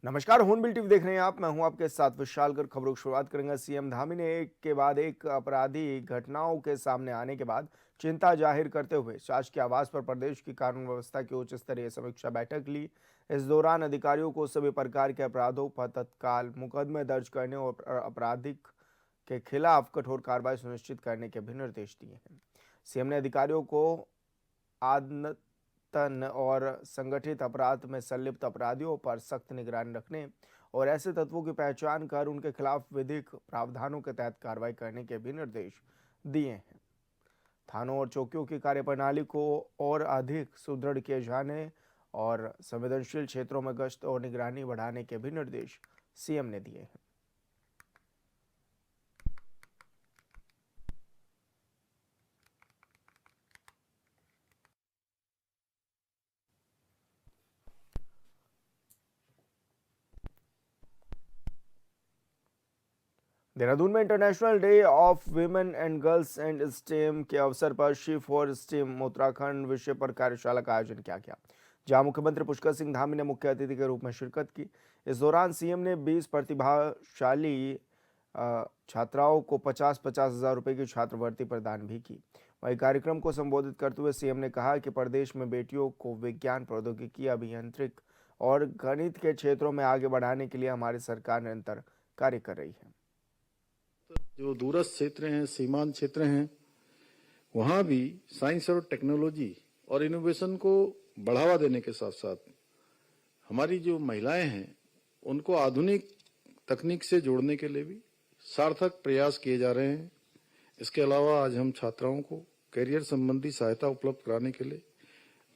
नमस्कार, hornbill TV देख रहे हैं आप। मैं हूं आपके साथ विशाल कर। खबरों की शुरुआत करेंगे। सीएम धामी ने एक के बाद एक आपराधिक घटनाओं के सामने आने के बाद चिंता जाहिर करते हुए शासकीय आवास पर प्रदेश की कानून व्यवस्था की उच्च स्तरीय समीक्षा बैठक ली। इस दौरान अधिकारियों को सभी प्रकार के अपराधों पर तत्काल मुकदमे दर्ज करने और आपराधिक के खिलाफ कठोर कार्रवाई सुनिश्चित करने के भी निर्देश दिए हैं। सीएम ने अधिकारियों को आदतन और संगठित अपराध में संलिप्त अपराधियों पर सख्त निगरानी रखने और ऐसे तत्वों की पहचान कर उनके खिलाफ विधिक प्रावधानों के तहत कार्रवाई करने के भी निर्देश दिए हैं। थानों और चौकियों की कार्यप्रणाली को और अधिक सुदृढ़ किए जाने और संवेदनशील क्षेत्रों में गश्त और निगरानी बढ़ाने के भी निर्देश सीएम ने दिए हैं। देहरादून में international day of women and girls and stem के अवसर पर शी फॉर स्टेम उत्तराखंड विषय पर कार्यशाला का आयोजन किया गया, जहां मुख्यमंत्री पुष्कर सिंह धामी ने मुख्य अतिथि के रूप में शिरकत की। इस दौरान सीएम ने 20 प्रतिभाशाली छात्राओं को 50-50 हजार रुपए की छात्रवृत्ति प्रदान भी की। वहीं कार्यक्रम को संबोधित करते हुए सीएम ने कहा कि प्रदेश में बेटियों को विज्ञान, प्रौद्योगिकी, अभियांत्रिक और गणित के क्षेत्रों में आगे बढ़ाने के लिए हमारी सरकार निरंतर कार्य कर रही है। जो दूरस्थ क्षेत्र हैं, सीमांत क्षेत्र हैं, वहां भी साइंस और टेक्नोलॉजी और इनोवेशन को बढ़ावा देने के साथ साथ हमारी जो महिलाएं हैं उनको आधुनिक तकनीक से जोड़ने के लिए भी सार्थक प्रयास किए जा रहे हैं। इसके अलावा आज हम छात्राओं को करियर संबंधी सहायता उपलब्ध कराने के लिए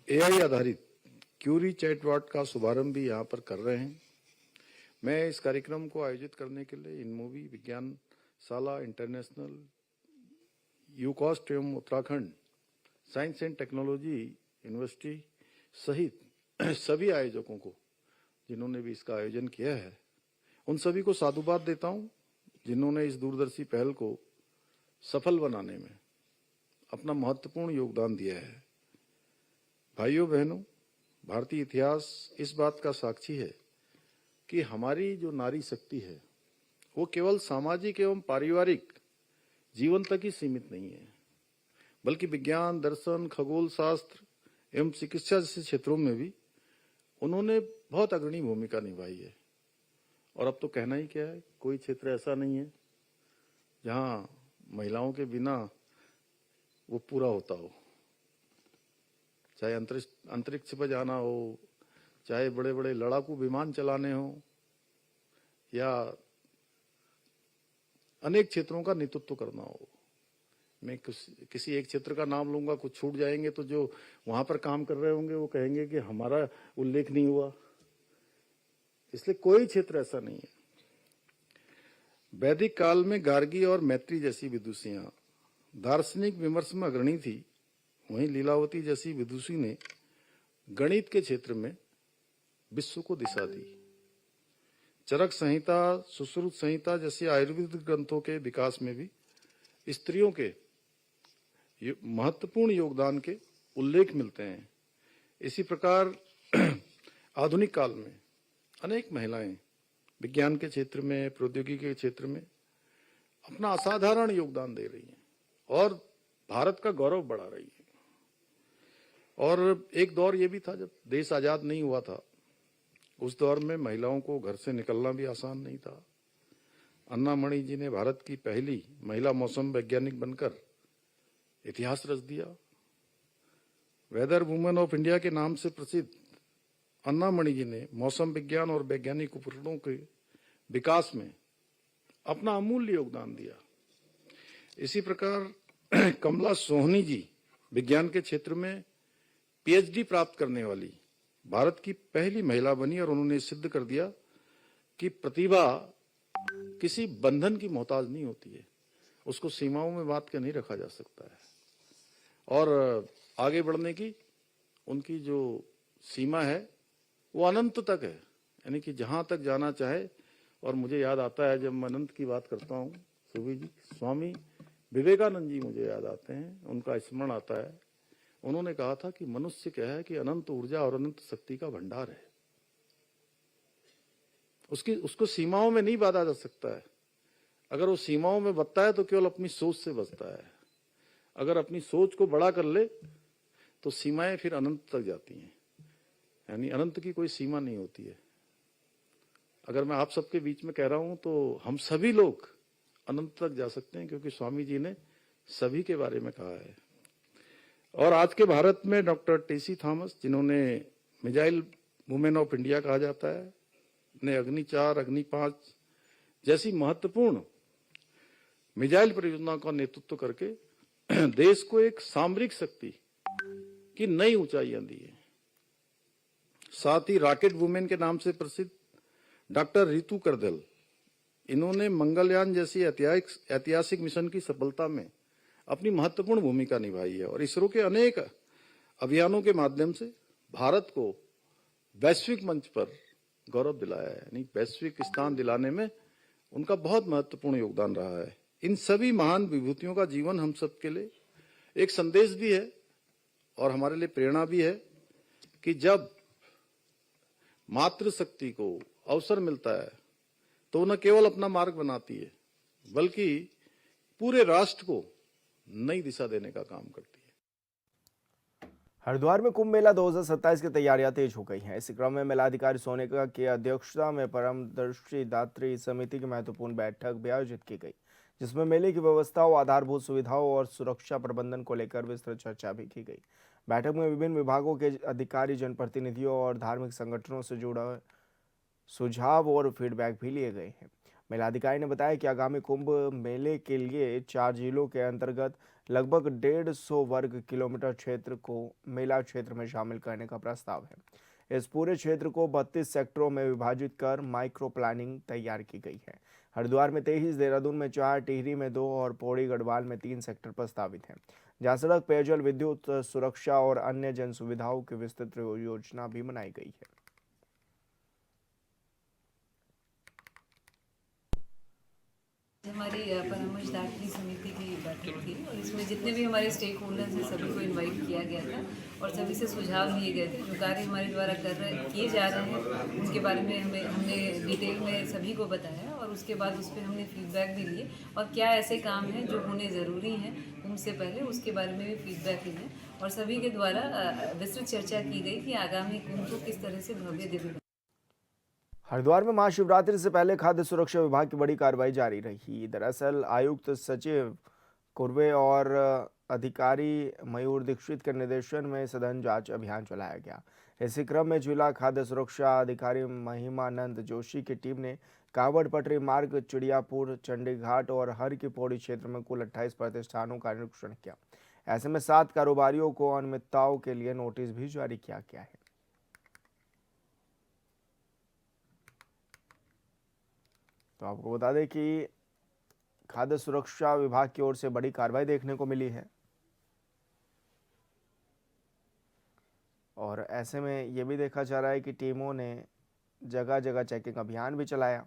एआई आधारित क्यूरी चैटबॉट का शुभारंभ भी यहाँ पर कर रहे हैं। मैं इस कार्यक्रम को आयोजित करने के लिए इनमोवी विज्ञान शाला इंटरनेशनल, यूकॉस्ट एवं Uttarakhand science and technology university सहित सभी आयोजकों को, जिन्होंने भी इसका आयोजन किया है, उन सभी को साधुवाद देता हूं, जिन्होंने इस दूरदर्शी पहल को सफल बनाने में अपना महत्वपूर्ण योगदान दिया है। भाइयों बहनों, भारतीय इतिहास इस बात का साक्षी है कि हमारी जो नारी शक्ति है वो केवल सामाजिक एवं पारिवारिक जीवन तक ही सीमित नहीं है, बल्कि विज्ञान, दर्शन, खगोल शास्त्र एवं चिकित्सा जैसे क्षेत्रों में भी उन्होंने बहुत अग्रणी भूमिका निभाई है। और अब तो कहना ही क्या है, कोई क्षेत्र ऐसा नहीं है जहां महिलाओं के बिना वो पूरा होता हो। चाहे अंतरिक्ष पर जाना हो, चाहे बड़े बड़े लड़ाकू विमान चलाने हो, या अनेक क्षेत्रों का नेतृत्व करना हो। मैं किसी एक क्षेत्र का नाम लूंगा, कुछ छूट जाएंगे तो जो वहां पर काम कर रहे होंगे वो कहेंगे कि हमारा उल्लेख नहीं हुआ। इसलिए कोई क्षेत्र ऐसा नहीं है। वैदिक काल में गार्गी और मैत्री जैसी विदुषियां दार्शनिक विमर्श में अग्रणी थी, वहीं लीलावती जैसी विदुषी ने गणित के क्षेत्र में विश्व को दिशा दी। चरक संहिता, सुश्रुत संहिता जैसे आयुर्वेदिक ग्रंथों के विकास में भी स्त्रियों के महत्वपूर्ण योगदान के उल्लेख मिलते हैं। इसी प्रकार आधुनिक काल में अनेक महिलाएं विज्ञान के क्षेत्र में, प्रौद्योगिकी के क्षेत्र में अपना असाधारण योगदान दे रही हैं और भारत का गौरव बढ़ा रही है। और एक दौर ये भी था जब देश आजाद नहीं हुआ था, उस दौर में महिलाओं को घर से निकलना भी आसान नहीं था। अन्ना मणि जी ने भारत की पहली महिला मौसम वैज्ञानिक बनकर इतिहास रच दिया। वेदर वुमेन ऑफ इंडिया के नाम से प्रसिद्ध अन्ना मणि जी ने मौसम विज्ञान और वैज्ञानिक उपकरणों के विकास में अपना अमूल्य योगदान दिया। इसी प्रकार कमला सोहनी जी विज्ञान के क्षेत्र में पीएचडी प्राप्त करने वाली भारत की पहली महिला बनी और उन्होंने सिद्ध कर दिया कि प्रतिभा किसी बंधन की मोहताज नहीं होती है, उसको सीमाओं में बांध के नहीं रखा जा सकता है। और आगे बढ़ने की उनकी जो सीमा है वो अनंत तक है, यानी कि जहां तक जाना चाहे। और मुझे याद आता है, जब मैं अनंत की बात करता हूँ सुभी जी, स्वामी विवेकानंद जी मुझे याद आते हैं, उनका स्मरण आता है। उन्होंने कहा था कि मनुष्य क्या है कि अनंत ऊर्जा और अनंत शक्ति का भंडार है। उसको सीमाओं में नहीं बांधा जा सकता है। अगर वो सीमाओं में बचता है तो केवल अपनी सोच से बचता है। अगर अपनी सोच को बड़ा कर ले तो सीमाएं फिर अनंत तक जाती हैं, यानी अनंत की कोई सीमा नहीं होती है। अगर मैं आप सबके बीच में कह रहा हूं तो हम सभी लोग अनंत तक जा सकते हैं, क्योंकि स्वामी जी ने सभी के बारे में कहा है। और आज के भारत में डॉक्टर टेसी थॉमस, जिन्होंने मिसाइल वुमेन ऑफ इंडिया कहा जाता है, ने अग्नि 4, अग्नि 5 जैसी महत्वपूर्ण मिसाइल परियोजनाओं का नेतृत्व करके देश को एक सामरिक शक्ति की नई ऊंचाइयां दी है। साथ ही रॉकेट वुमेन के नाम से प्रसिद्ध डॉक्टर रितु करदल, इन्होंने मंगलयान जैसी ऐतिहासिक मिशन की सफलता में अपनी महत्वपूर्ण भूमिका निभाई है और इसरो के अनेक अभियानों के माध्यम से भारत को वैश्विक मंच पर गौरव दिलाया है, यानी वैश्विक स्थान दिलाने में उनका बहुत महत्वपूर्ण योगदान रहा है। इन सभी महान विभूतियों का जीवन हम सबके लिए एक संदेश भी है और हमारे लिए प्रेरणा भी है कि जब मातृशक्ति को अवसर मिलता है तो न केवल अपना मार्ग बनाती है बल्कि पूरे राष्ट्र को नई दिशा देने का काम करती है। हरिद्वार में कुंभ मेला 2027 की तैयारियां तेज हो गई हैं। इसी क्रम में मेलाधिकारी सोनेका की अध्यक्षता में परमदर्शी दात्री समिति की महत्वपूर्ण बैठक भी आयोजित की गई, जिसमें मेले की व्यवस्थाओं, आधारभूत सुविधाओं और सुरक्षा प्रबंधन को लेकर विस्तृत चर्चा भी की गई। बैठक में विभिन्न विभागों के अधिकारी, जनप्रतिनिधियों और धार्मिक संगठनों से जुड़ा सुझाव और फीडबैक भी लिए गए हैं। मेलाधिकारी ने बताया कि आगामी कुंभ मेले के लिए 4 जिलों के अंतर्गत लगभग 150 वर्ग किलोमीटर क्षेत्र को मेला क्षेत्र में शामिल करने का प्रस्ताव है। इस पूरे क्षेत्र को 32 सेक्टरों में विभाजित कर माइक्रो प्लानिंग तैयार की गई है। हरिद्वार में 23, देहरादून में 4, टिहरी में 2 और पौड़ी गढ़वाल में 3 सेक्टर प्रस्तावित हैं, जहां सड़क, पेयजल, विद्युत, सुरक्षा और अन्य जन सुविधाओं की विस्तृत योजना भी बनाई गई है। हमारी परामर्श दात्री समिति की बैठक थी और इसमें जितने भी हमारे स्टेक होल्डर्स हैं सभी को इनवाइट किया गया था और सभी से सुझाव लिए गए थे। जो कार्य हमारे द्वारा किए जा रहे हैं उनके बारे में हमने डिटेल में सभी को बताया और उसके बाद उस पर हमने फीडबैक भी लिए और क्या ऐसे काम हैं जो होने ज़रूरी हैं कुंभ से पहले, उसके बारे में भी फीडबैक लिए और सभी के द्वारा विस्तृत चर्चा की गई कि आगामी कुंभ को किस तरह से भव्य दिव्य। हरिद्वार में महाशिवरात्रि से पहले खाद्य सुरक्षा विभाग की बड़ी कार्रवाई जारी रही। दरअसल आयुक्त सचिव कुर्वे और अधिकारी मयूर दीक्षित के निर्देशन में सघन जांच अभियान चलाया गया। इसी क्रम में जिला खाद्य सुरक्षा अधिकारी महिमानंद जोशी की टीम ने कावड़ पटरी मार्ग, चिड़ियापुर, चंडीघाट और हर की पौड़ी क्षेत्र में कुल 28 प्रतिष्ठानों का निरीक्षण किया। ऐसे में 7 कारोबारियों को अनियमितताओं के लिए नोटिस भी जारी किया गया है। तो आपको बता दें कि खाद्य सुरक्षा विभाग की ओर से बड़ी कार्रवाई देखने को मिली है और ऐसे में ये भी देखा जा रहा है कि टीमों ने जगह जगह चेकिंग अभियान भी चलाया।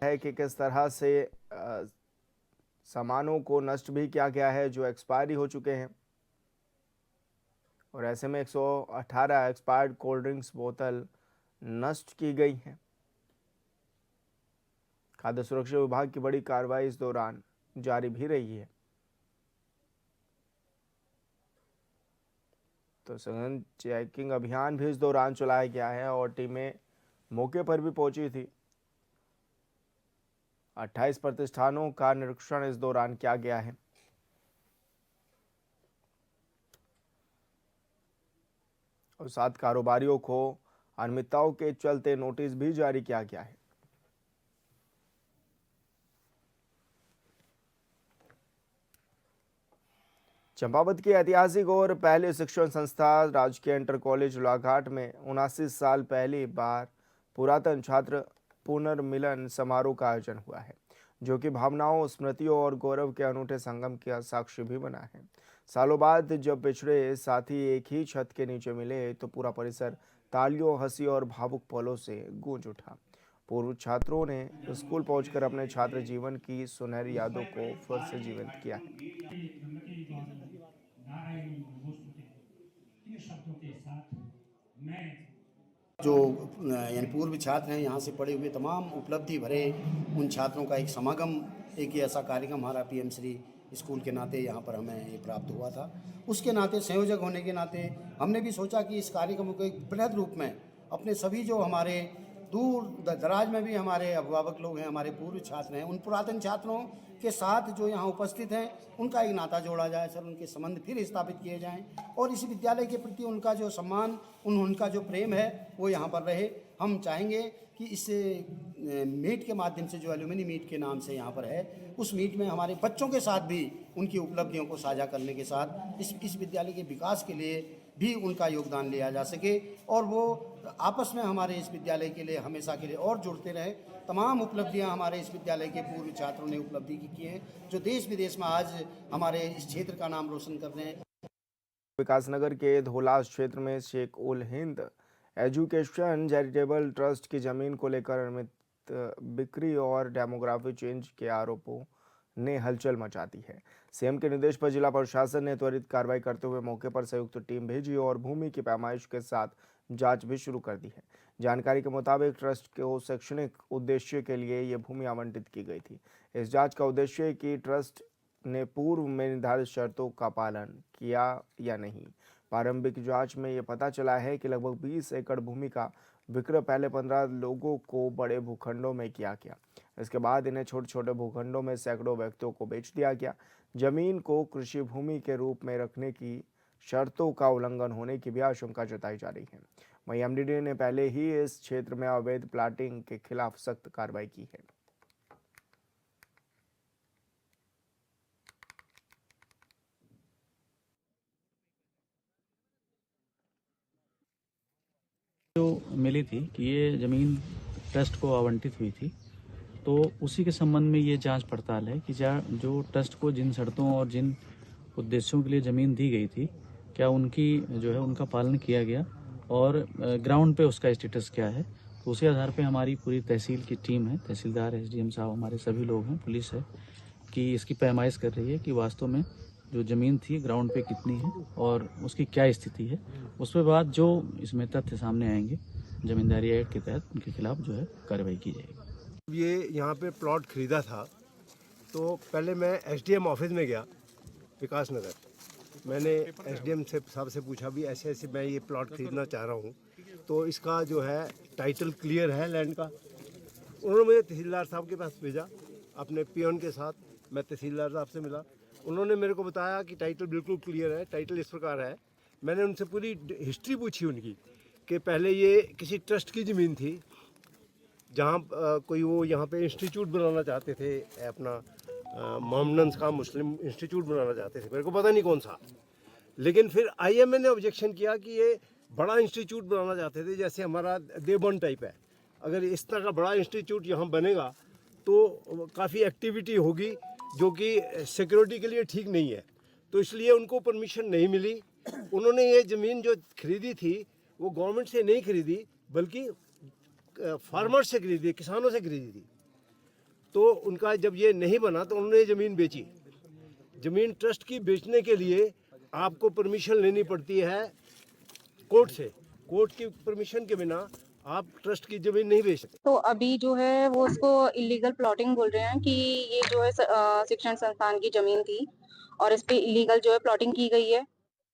है कि किस तरह से सामानों को नष्ट भी किया गया है जो एक्सपायरी हो चुके हैं और ऐसे में 118 एक्सपायर्ड कोल्ड ड्रिंक्स बोतल नष्ट की गई हैं। खाद्य सुरक्षा विभाग की बड़ी कार्रवाई इस दौरान जारी भी रही है। तो सघन चेकिंग अभियान भी इस दौरान चलाया गया है और टीमें मौके पर भी पहुंची थी। 28 प्रतिष्ठानों का निरीक्षण इस दौरान किया गया है और 7 कारोबारियों को अनियमितताओं के चलते नोटिस भी जारी किया गया है। चंपावत की ऐतिहासिक और पहली शिक्षण संस्था राजकीय इंटर कॉलेज लाघाट में 79 साल पहली बार पुरातन छात्र पुनर्मिलन समारोह का आयोजन हुआ है, जो कि भावनाओं, स्मृतियों और गौरव के अनूठे संगम का साक्षी भी बना है। सालों बाद जब पिछड़े साथी एक ही छत के नीचे मिले तो पूरा परिसर तालियों, हंसी और भावुक पलों से गूंज उठा। पूर्व छात्रों ने स्कूल पहुंचकर अपने छात्र जीवन की सुनहरी यादों को फिर से जीवंत किया है। जो यानी पूर्व छात्र हैं, यहाँ से पढ़े हुए तमाम उपलब्धि भरे उन छात्रों का एक समागम, एक ही ऐसा कार्यक्रम हमारा पीएम श्री स्कूल के नाते यहाँ पर हमें ये प्राप्त हुआ था। उसके नाते, संयोजक होने के नाते हमने भी सोचा कि इस कार्यक्रम को एक बृहद रूप में अपने सभी जो हमारे दूर दराज में भी हमारे अभिभावक लोग हैं, हमारे पूर्व छात्र हैं, उन पुरातन छात्रों के साथ जो यहाँ उपस्थित हैं उनका एक नाता जोड़ा जाए सर, उनके संबंध फिर स्थापित किए जाएं और इस विद्यालय के प्रति उनका जो सम्मान, उनका जो प्रेम है वो यहाँ पर रहे। हम चाहेंगे कि इस मीट के माध्यम से, जो एल्यूमिनी मीट के नाम से यहाँ पर है, उस मीट में हमारे बच्चों के साथ भी उनकी उपलब्धियों को साझा करने के साथ इस विद्यालय के विकास के लिए भी उनका योगदान लिया जा सके और वो आपस में हमारे इस विद्यालय के लिए हमेशा के लिए और जुड़ते रहे। तमाम उपलब्धियां हमारे इस विद्यालय के पूर्व छात्रों ने उपलब्धि की हैं, जो देश विदेश में आज हमारे इस क्षेत्र का नाम रोशन कर रहे हैं। विकासनगर के धोलास क्षेत्र में Sheikh ul Hind education charitable trust की जमीन को लेकर अनियमित बिक्री और डेमोग्राफी चेंज के आरोपों ने हलचल मचा दी है। सीएम के निर्देश पर जिला प्रशासन ने त्वरित कार्रवाई करते हुए मौके पर संयुक्त टीम भेजी और भूमि की पैमाइश के साथ जांच भी शुरू कर दी है। जानकारी के मुताबिक ट्रस्ट को शैक्षणिक उद्देश्य के लिए ये भूमि आवंटित की गई थी। इस जांच का उद्देश्य है कि ट्रस्ट ने पूर्व में निर्धारित शर्तों का पालन किया या नहीं। प्रारंभिक जांच में ये पता चला है कि लगभग 20 एकड़ भूमि का विक्रय पहले 15 लोगों को बड़े भूखंडों में किया गया। इसके बाद इन्हें छोटे छोटे भूखंडों में सैकड़ों व्यक्तियों को बेच दिया गया। जमीन को कृषि भूमि के रूप में रखने की शर्तों का उल्लंघन होने की भी आशंका जताई जा रही है। वहीं एमडीडी ने पहले ही इस क्षेत्र में अवैध प्लाटिंग के खिलाफ सख्त कार्रवाई की है। जो मिली थी कि ये ज़मीन ट्रस्ट को आवंटित हुई थी, तो उसी के संबंध में ये जांच पड़ताल है कि जो ट्रस्ट को जिन शर्तों और जिन उद्देश्यों के लिए ज़मीन दी गई थी, क्या उनकी जो है उनका पालन किया गया और ग्राउंड पे उसका स्टेटस क्या है। तो उसी आधार पे हमारी पूरी तहसील की टीम है, तहसीलदार, एसडीएम साहब, हमारे सभी लोग हैं, पुलिस है, कि इसकी पैमाइश कर रही है कि वास्तव में जो ज़मीन थी ग्राउंड पे कितनी है और उसकी क्या स्थिति है। उसके बाद जो इसमें तथ्य सामने आएंगे जमींदारी एक्ट के तहत उनके खिलाफ जो है कार्रवाई की जाएगी। ये यहाँ पे प्लॉट खरीदा था तो पहले मैं एसडीएम ऑफिस में गया विकास नगर। मैंने एसडीएम से साहब से पूछा भी ऐसे ऐसे मैं ये प्लॉट खरीदना चाह रहा हूँ, तो इसका जो है टाइटल क्लियर है लैंड का। उन्होंने मुझे तहसीलदार साहब के पास भेजा अपने पियोन के साथ। मैं तहसीलदार साहब से मिला, उन्होंने मेरे को बताया कि टाइटल बिल्कुल क्लियर है, टाइटल इस प्रकार है। मैंने उनसे पूरी हिस्ट्री पूछी उनकी कि पहले ये किसी ट्रस्ट की ज़मीन थी जहाँ कोई वो यहाँ पे इंस्टीट्यूट बनाना चाहते थे, अपना मोहम्मदन्स का मुस्लिम इंस्टीट्यूट बनाना चाहते थे, मेरे को पता नहीं कौन सा। लेकिन फिर आईएमए ने ऑब्जेक्शन किया कि ये बड़ा इंस्टीट्यूट बनाना चाहते थे, जैसे हमारा देवबंद टाइप है। अगर इस तरह का बड़ा इंस्टीट्यूट यहाँ बनेगा तो काफ़ी एक्टिविटी होगी जो कि सिक्योरिटी के लिए ठीक नहीं है, तो इसलिए उनको परमिशन नहीं मिली। उन्होंने ये ज़मीन जो खरीदी थी वो गवर्नमेंट से नहीं खरीदी बल्कि फार्मर से खरीदी, किसानों से खरीदी थी। तो उनका जब ये नहीं बना तो उन्होंने ज़मीन बेची। ज़मीन ट्रस्ट की बेचने के लिए आपको परमिशन लेनी पड़ती है कोर्ट से। कोर्ट की परमिशन के बिना आप ट्रस्ट की ज़मीन नहीं बेच सकते। तो अभी जो है वो उसको इलीगल प्लॉटिंग बोल रहे हैं कि ये जो है शिक्षण संस्थान की जमीन थी और इस पे इलीगल जो है प्लॉटिंग की गई है,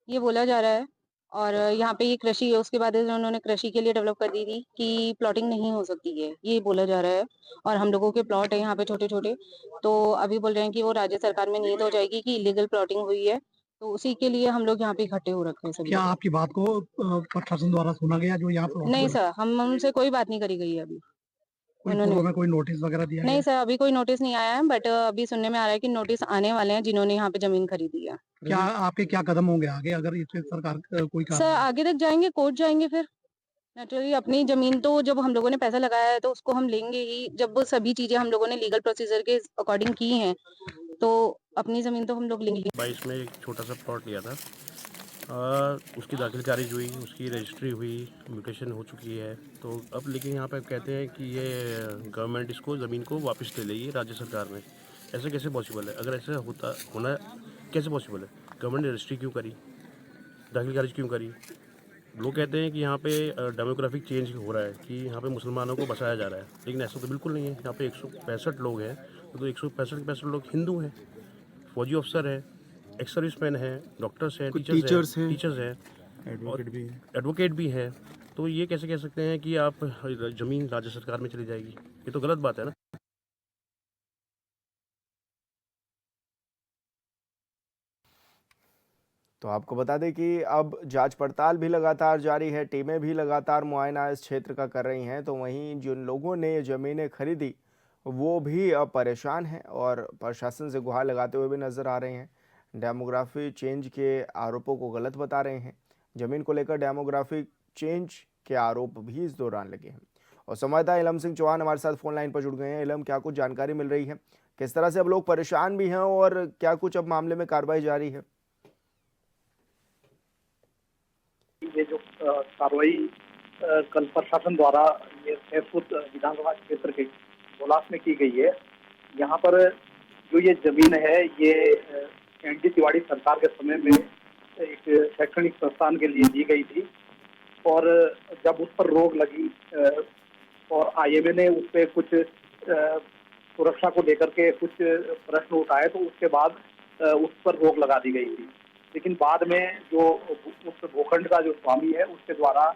ये बोला जा रहा है। और यहाँ पे ये कृषि है, उसके बाद उन्होंने कृषि के लिए डेवलप कर दी थी कि प्लॉटिंग नहीं हो सकती है, ये बोला जा रहा है। और हम लोगों के प्लॉट है यहाँ पे छोटे छोटे, तो अभी बोल रहे हैं कि वो राज्य सरकार में नीयत हो जाएगी कि इलीगल प्लॉटिंग हुई है, तो उसी के लिए हम लोग यहाँ पे इकट्ठे हो रखे हैं सभी। क्या आपकी बात को प्रशासन द्वारा सुना गया जो यहाँ पर? नहीं सर, हम उनसे कोई बात नहीं करी गई है अभी। पूर्व में कोई नोटिस वगैरह दिया नहीं गया? सर, अभी कोई नोटिस नहीं आया है, बट अभी सुनने में आ रहा है कि नोटिस आने वाले हैं जिन्होंने यहाँ पे जमीन खरीदी है। क्या आपके क्या कदम होंगे आगे अगर इससे सरकार कोई सर आगे तक जाएंगे, कोर्ट जाएंगे फिर नेचुरली। अपनी जमीन तो जब हम लोगों ने पैसा लगाया है तो उसको हम लेंगे ही। जब वो सभी चीजें हम लोगों ने लीगल प्रोसीजर के अकॉर्डिंग की हैं तो अपनी ज़मीन तो हम लोग ले लिए। 22 में एक छोटा सा प्लॉट लिया था। उसकी दाखिल खारिज हुई, उसकी रजिस्ट्री हुई, म्यूटेशन हो चुकी है। तो अब लेकिन यहाँ पे कहते हैं कि ये गवर्नमेंट इसको ज़मीन को वापस ले लेगी राज्य सरकार में। ऐसे कैसे पॉसिबल है? अगर ऐसा होना कैसे पॉसिबल है? गवर्नमेंट ने रजिस्ट्री क्यों करी, दाखिल खारिज क्यों करी? लोग कहते हैं कि यहाँ पे डेमोग्राफिक चेंज हो रहा है, कि यहाँ पे मुसलमानों को बसाया जा रहा है, लेकिन ऐसा तो बिल्कुल नहीं है। यहाँ पे 165 लोग हैं, तो 165 लोग हिंदू हैं, फौजी अफसर हैं, एक्स सर्विसमैन हैं, डॉक्टर्स हैं, टीचर्स हैं, एडवोकेट भी हैं। तो ये कैसे कह सकते हैं कि आप ज़मीन राज्य सरकार में चली जाएगी? ये तो गलत बात है ना। तो आपको बता दें कि अब जांच पड़ताल भी लगातार जारी है, टीमें भी लगातार मुआयना इस क्षेत्र का कर रही हैं। तो वहीं जिन लोगों ने ये ज़मीनें खरीदी वो भी अब परेशान हैं और प्रशासन से गुहार लगाते हुए भी नजर आ रहे हैं। डेमोग्राफी चेंज के आरोपों को गलत बता रहे हैं। जमीन को लेकर डेमोग्राफिक चेंज के आरोप भी इस दौरान लगे हैं। और संवाददाता इलम सिंह चौहान हमारे साथ फोन लाइन पर जुड़ गए हैं। इलम, क्या कुछ जानकारी मिल रही है? किस तरह से अब लोग परेशान भी हैं और क्या कुछ अब मामले में कार्रवाई जारी है? ये जो कार्रवाई कल प्रशासन द्वारा ये सहसपुर विधानसभा क्षेत्र के बोलास में की गई है, यहाँ पर जो ये जमीन है ये एनडी तिवारी सरकार के समय में एक शैक्षणिक संस्थान के लिए दी गई थी। और जब उस पर रोक लगी और आईएमए ने उस पर कुछ सुरक्षा को लेकर के कुछ प्रश्न उठाए, तो उसके बाद उस पर रोक लगा दी गई थी। लेकिन बाद में जो उस भूखंड का जो स्वामी है उसके द्वारा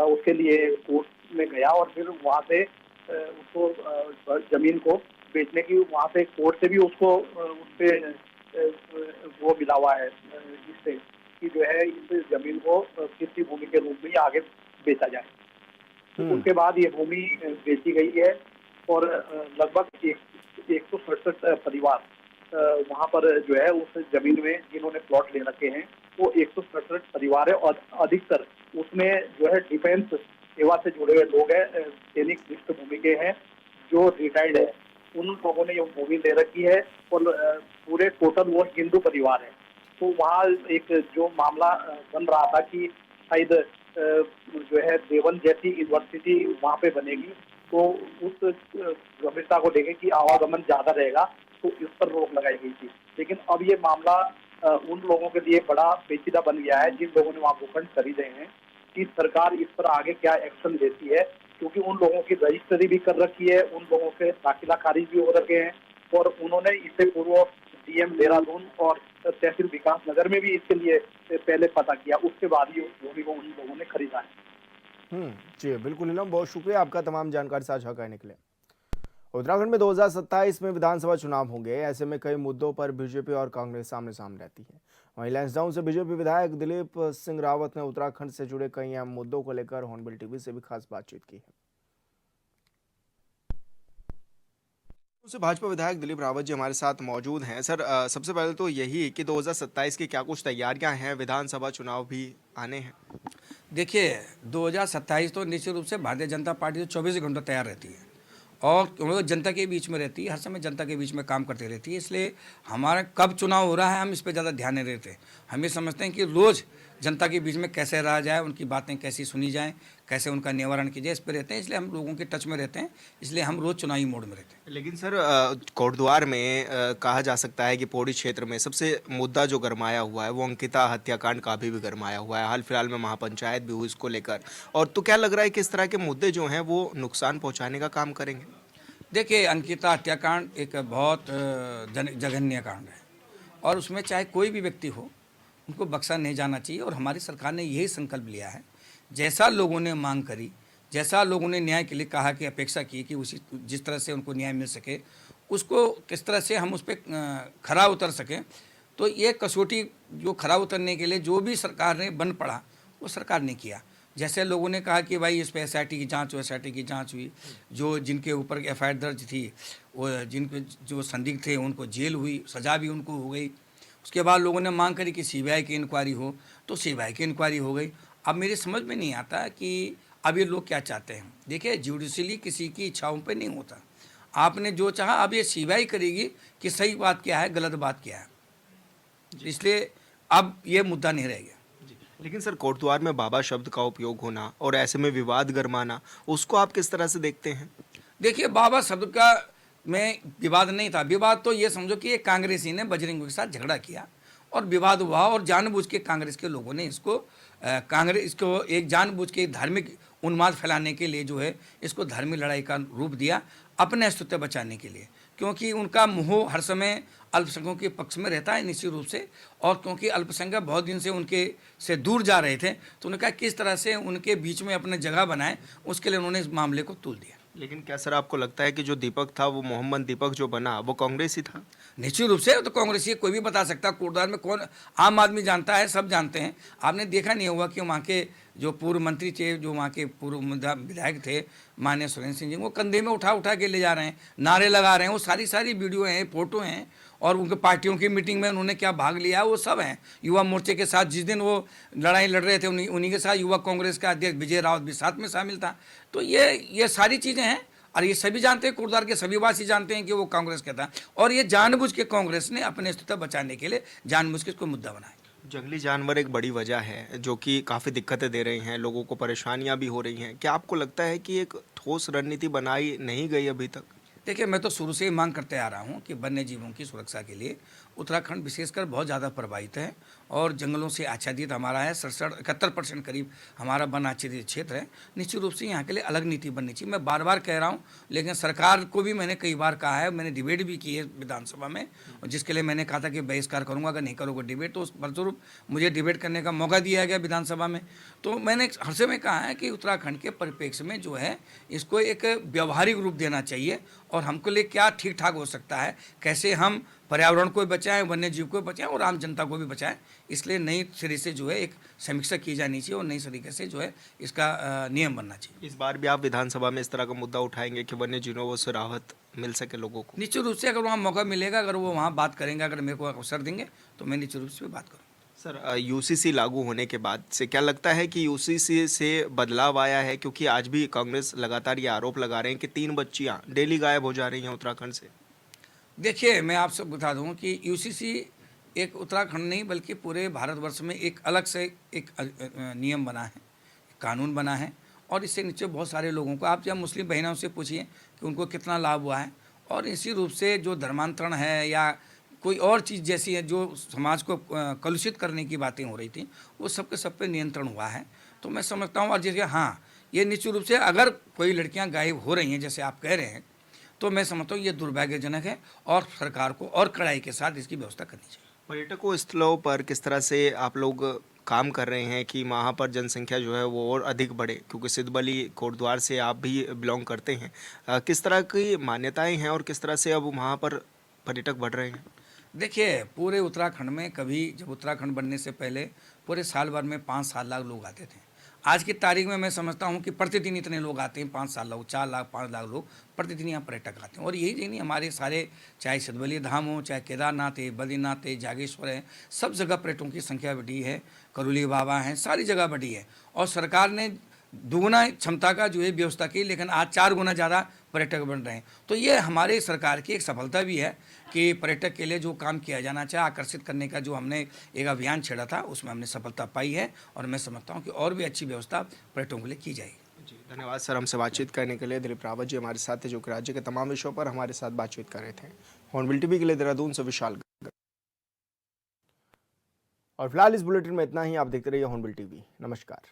उसके लिए कोर्ट में गया और फिर वहाँ से उसको जमीन को बेचने की, वहाँ से कोर्ट से भी उसको उस पे वो मिला हुआ है जिससे कि जो है इस जमीन को कृषि भूमि के रूप में आगे बेचा जाए। उसके बाद ये भूमि बेची गई है और लगभग 167 परिवार वहाँ पर जो है उस जमीन में जिन्होंने प्लॉट ले रखे हैं वो 167 परिवार है और अधिकतर उसमें जो है डिफेंस सेवा से जुड़े हुए लोग हैं, सैनिक पृष्ठभूमि के हैं, जो रिटायर्ड है, उन लोगों ने ये भूमि ले रखी है और पूरे टोटल वो हिंदू परिवार है। तो वहाँ एक जो मामला बन रहा था कि शायद जो है देवन जैसी यूनिवर्सिटी वहाँ पे बनेगी, तो उस गंभीरता को देखें कि आवागमन ज्यादा रहेगा, तो इस पर रोक लगाई गई थी। लेकिन अब ये मामला उन लोगों के लिए बड़ा पेचीदा बन गया है जिन लोगों ने वहाँ भूखंड खरीदे हैं, कि सरकार इस पर आगे क्या एक्शन लेती है, क्योंकि उन लोगों की रजिस्ट्री भी कर रखी है, उन लोगों के दाखिला खारिज भी हो रखे हैं और उन्होंने इससे पूर्व डीएम देहरादून और तहसील विकास नगर में भी इसके लिए पहले पता किया, उसके बाद ही उस भूमि को उन लोगों ने खरीदा है। जी बिल्कुल इलम, बहुत शुक्रिया आपका तमाम जानकारी साझा करने के लिए। उत्तराखंड में 2027 में विधानसभा चुनाव होंगे। ऐसे में कई मुद्दों पर बीजेपी और कांग्रेस सामने सामने रहती है। वहीं लैंसडाउन से बीजेपी विधायक दिलीप सिंह रावत ने उत्तराखंड से जुड़े कई अहम मुद्दों को लेकर हॉर्नबिल टीवी से भी खास बातचीत की है। उसे भाजपा विधायक दिलीप रावत जी हमारे साथ मौजूद हैं। सर, सबसे पहले तो यही कि 2027 की क्या कुछ तैयारियां हैं, विधानसभा चुनाव भी आने हैं। देखिए 2027 तो निश्चित रूप से भारतीय जनता पार्टी तो 24 घंटे तैयार रहती है और जनता के बीच में रहती है, हर समय जनता के बीच में काम करती रहती है। इसलिए हमारा कब चुनाव हो रहा है हम इस पर ज़्यादा ध्यान नहीं देते। हम ये समझते हैं कि रोज़ जनता के बीच में कैसे रहा जाए, उनकी बातें कैसी सुनी जाएं, कैसे उनका निवारण किया जाए, इस पर रहते हैं। इसलिए हम लोगों के टच में रहते हैं, इसलिए हम रोज़ चुनावी मोड में रहते हैं। लेकिन सर, कोटद्वार में कहा जा सकता है कि पौड़ी क्षेत्र में सबसे मुद्दा जो गरमाया हुआ है वो अंकिता हत्याकांड का भी गरमाया हुआ है। हाल फिलहाल में महापंचायत भी हुई इसको लेकर, और तो क्या लग रहा है कि इस तरह के मुद्दे जो हैं वो नुकसान पहुँचाने का काम करेंगे? देखिए अंकिता हत्याकांड एक बहुत जघन्य कांड है और उसमें चाहे कोई भी व्यक्ति हो उनको बख्शा नहीं जाना चाहिए। और हमारी सरकार ने यही संकल्प लिया है, जैसा लोगों ने मांग करी, जैसा लोगों ने न्याय के लिए कहा कि अपेक्षा की कि उसी जिस तरह से उनको न्याय मिल सके, उसको किस तरह से हम उस पर खरा उतर सकें। तो ये कसौटी जो खरा उतरने के लिए जो भी सरकार ने बन पड़ा वो सरकार ने किया। जैसे लोगों ने कहा कि भाई इस पर एसआईटी की जांच हो, एसआईटी की जांच हुई, जो जिनके ऊपर एफआईआर दर्ज थी वो जिनके जो संदिग्ध थे उनको जेल हुई, सज़ा भी उनको हो गई। उसके बाद लोगों ने मांग करी कि सीबीआई की इंक्वायरी हो, तो सीबीआई की इंक्वायरी हो गई। अब मेरी समझ में नहीं आता कि अब ये लोग क्या चाहते हैं। देखिए जुडिशली किसी की इच्छाओं पे नहीं होता। आपने जो चाहा, अब ये सीबीआई करेगी कि सही बात क्या है, गलत बात क्या है। इसलिए अब ये मुद्दा नहीं रह गया। लेकिन सर, कोटद्वार में बाबा शब्द का उपयोग होना और ऐसे में विवाद गरमाना, उसको आप किस तरह से देखते हैं? देखिए, बाबा शब्द का में विवाद नहीं था। विवाद तो ये समझो कि एक कांग्रेसी ने बजरंग के साथ झगड़ा किया और विवाद हुआ, और जानबूझ के कांग्रेस के लोगों ने इसको एक जानबूझ के धार्मिक उन्माद फैलाने के लिए जो है इसको धार्मिक लड़ाई का रूप दिया, अपने अस्तित्व बचाने के लिए। क्योंकि उनका मुँह हर समय अल्पसंख्यकों के पक्ष में रहता है निश्चित रूप से, और क्योंकि अल्पसंख्यक बहुत दिन से उनके से दूर जा रहे थे, तो उन्होंने कहा किस तरह से उनके बीच में अपने जगह बनाए, उसके लिए उन्होंने इस मामले को तूल दिया। लेकिन क्या सर, आपको लगता है कि जो दीपक था, वो मोहम्मद दीपक जो बना, वो कांग्रेसी था? निश्चित रूप से तो कांग्रेसी कोई भी बता सकता। कोटद्वार में कौन आम आदमी जानता है? सब जानते हैं। आपने देखा नहीं होगा कि वहाँ के जो पूर्व मंत्री थे, जो वहाँ के पूर्व विधायक थे माननीय सुरेंद्र सिंह जी, वो कंधे में उठा उठा के ले जा रहे हैं, नारे लगा रहे हैं। वो सारी वीडियो हैं, फोटो हैं, और उनके पार्टियों की मीटिंग में उन्होंने क्या भाग लिया वो सब हैं। युवा मोर्चे के साथ जिस दिन वो लड़ाई लड़ रहे थे, उन्हीं के साथ युवा कांग्रेस का अध्यक्ष विजय रावत भी साथ में शामिल था। तो ये सारी चीज़ें हैं, और ये सभी जानते हैं, कोटद्वार के सभी वासी जानते हैं कि वो कांग्रेस का था, और ये जानबूझ के कांग्रेस ने अपने अस्तित्व बचाने के लिए जानबूझ के इसको मुद्दा बनाया। जंगली जानवर एक बड़ी वजह है जो कि काफ़ी दिक्कतें दे रही हैं, लोगों को परेशानियां भी हो रही हैं। क्या आपको लगता है कि एक ठोस रणनीति बनाई नहीं गई अभी तक? देखिए, मैं तो शुरू से ही मांग करते आ रहा हूँ कि वन्य जीवों की सुरक्षा के लिए उत्तराखंड विशेषकर बहुत ज़्यादा प्रभावित है, और जंगलों से आच्छादित हमारा है। 71% करीब हमारा वन आच्छादित क्षेत्र है। निश्चित रूप से यहाँ के लिए अलग नीति बननी चाहिए। मैं बार बार कह रहा हूँ, लेकिन सरकार को भी मैंने कई बार कहा है, मैंने डिबेट भी की है विधानसभा में, जिसके लिए मैंने कहा था कि बहिष्कार करूँगा अगर नहीं करोगे डिबेट। तो उस फलस्वरूप मुझे डिबेट करने का मौका दिया गया विधानसभा में। तो मैंने हर समय कहा है कि उत्तराखंड के परिप्रेक्ष्य में जो है इसको एक व्यवहारिक रूप देना चाहिए, और हमको लिए क्या ठीक ठाक हो सकता है, कैसे हम पर्यावरण को बचाएं, वन्य जीव को बचाएं और आम जनता को भी बचाएं। इसलिए नई सिरे से जो है एक समीक्षा की जानी चाहिए, और नई तरीके से जो है इसका नियम बनना चाहिए। इस बार भी आप विधानसभा में इस तरह का मुद्दा उठाएंगे कि वन्य जीवों से राहत मिल सके लोगों को? निश्चित रूप से, अगर वहाँ मौका मिलेगा, अगर वो वहाँ बात करेंगे, अगर मेरे को अवसर देंगे, तो मैं निश्चित रूप से बात करूँगा। सर, यूसीसी लागू होने के बाद से क्या लगता है कि यूसीसी से बदलाव आया है? क्योंकि आज भी कांग्रेस लगातार ये आरोप लगा रहे हैं कि 3 बच्चियां डेली गायब हो जा रही हैं उत्तराखंड से। देखिए, मैं आपसे बता दूं कि यूसीसी एक उत्तराखंड नहीं बल्कि पूरे भारतवर्ष में एक अलग से एक नियम बना है, कानून बना है, और इससे नीचे बहुत सारे लोगों को, आप जब मुस्लिम बहनों से पूछिए कि उनको कितना लाभ हुआ है। और इसी रूप से जो धर्मांतरण है या कोई और चीज़ जैसी है जो समाज को कलुषित करने की बातें हो रही थी, वो सब के सब पे नियंत्रण हुआ है। तो मैं समझता हूँ, और जैसे हाँ, ये निश्चित रूप से अगर कोई लड़कियाँ गायब हो रही हैं जैसे आप कह रहे हैं, तो मैं समझता हूँ ये दुर्भाग्यजनक है, और सरकार को और कड़ाई के साथ इसकी व्यवस्था करनी चाहिए। पर्यटकों स्थलों पर किस तरह से आप लोग काम कर रहे हैं कि वहाँ पर जनसंख्या जो है वो और अधिक बढ़े? क्योंकि सिद्धबली कोटद्वार से आप भी बिलोंग करते हैं। किस तरह की मान्यताएं हैं और किस तरह से अब वहाँ पर पर्यटक बढ़ रहे हैं? देखिए, पूरे उत्तराखंड में कभी जब उत्तराखंड बनने से पहले पूरे साल भर में 5-7 लाख लोग आते थे। आज की तारीख में मैं समझता हूँ कि प्रतिदिन इतने लोग आते हैं, 5-7 लोग, 4 लाख 5 लाख लोग प्रतिदिन यहाँ पर्यटक आते हैं। और यही नहीं, हमारे सारे चाहे सिद्धबली धाम हो, चाहे केदारनाथ है, बद्रीनाथ है, जागेश्वर है, सब जगह पर्यटकों की संख्या बढ़ी है, करोली बाबा हैं, सारी जगह बढ़ी है। और सरकार ने दुगुना क्षमता का जो है व्यवस्था की, लेकिन आज 4 गुना ज़्यादा पर्यटक बन रहे हैं। तो ये हमारे सरकार की एक सफलता भी है कि पर्यटक के लिए जो काम किया जाना चाहिए, आकर्षित करने का जो हमने एक अभियान छेड़ा था, उसमें हमने सफलता पाई है, और मैं समझता हूँ कि और भी अच्छी व्यवस्था पर्यटकों के लिए की जाएगी। जी, धन्यवाद सर, हमसे बातचीत करने के लिए। दिलीप रावत जी हमारे साथ थे, जो कि राज्य के तमाम विषयों पर हमारे साथ बातचीत कर रहे थे। हॉर्नबिल टीवी के लिए देहरादून से विशाल। और फिलहाल इस बुलेटिन में इतना ही। आप देखते रहिए हॉर्नबिल टीवी। नमस्कार।